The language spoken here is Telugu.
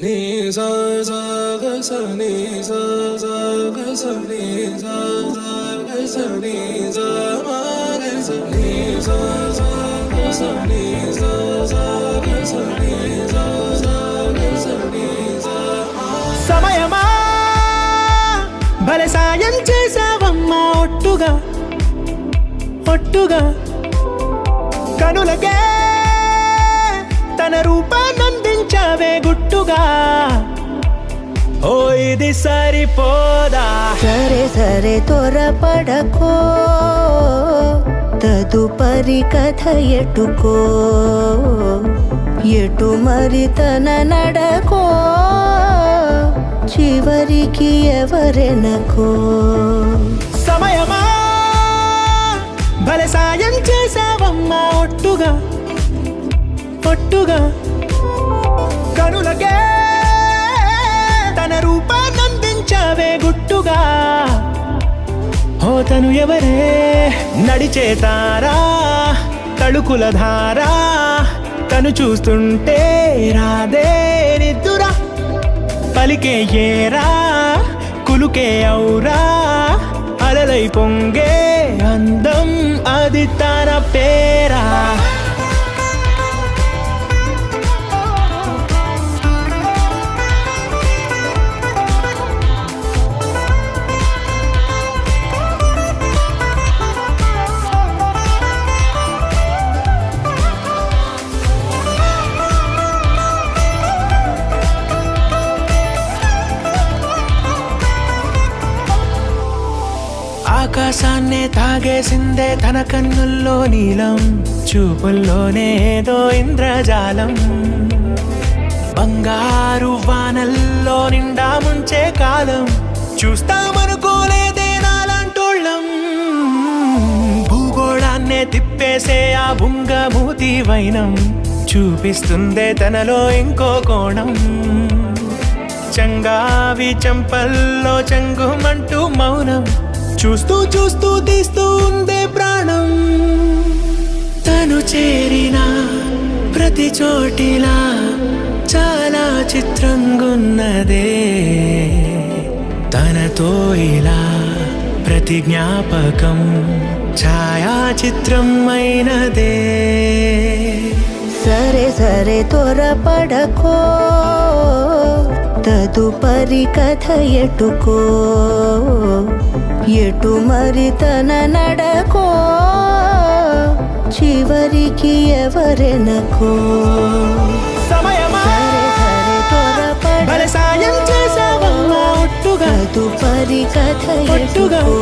నీ సా సా గ స నీ సా సా గ స నీ సా సా గ స నీ సా మా గ స నీ సా సా గ స నీ సా సా గ స నీ సా సా గ స నీ సా సమయమా భలే సాయం చేసావమ్మా ఒట్టుగా ఒట్టుగా కనులకే తన రూపాన్నందించావే గుట్టుగా ఓ ఇది సరిపోదా సరే సరే త్వరపడకో తదుపరి కథ ఎటుకో ఎటు మరి తన నడకో చివరికి ఎవరెనకో సమయమా భలే సాయం చేసావమ్మా ఒట్టుగా ఒట్టుగా కనులకే తన రూపాన్నందించావే గుట్టుగా ఓ తను ఎవరే నడిచే తారా తళుకుల ధారా తను చూస్తుంటే రాదే నిద్దురా పలికే ఏరా కులుకే ఔరా అలలై పొంగే అందం అది తన పేరా ఆకాశాన్నే తాగేసిందే తన కన్నుల్లో నీలం చూపుల్లోనే ఏదో ఇంద్రజాలం బంగారు వానల్లో నిండా ముంచే కాలం చూస్తామనుకోలేదే నాలాంటోళ్ళం భూగోళాన్నే తిప్పేసే ఆ బుంగమూతి వైనం చూపిస్తుందే తనలో ఇంకో కోణం చంగావి చంపల్లో చంగుమంటూ మౌనం చూస్తూ చూస్తూ తీస్తూ ఉందే ప్రాణం తను చేరిన ప్రతి చోటిలా చాలా చిత్రంగున్నదే తనతో ఇలా ప్రతి జ్ఞాపకం ఛాయాచిత్రం అయినదే సరే సరే త్వరపడకో తదుపరి కథ ఎటుకో ఎటు మరి తన నడకో చివరికి ఎవరెనకో సమయమా సరే సరే త్వరపడకో భలే సాయం చేసావమ్మా ఒట్టుగా తదుపరి కథ ఒట్టుగా ఎటుకో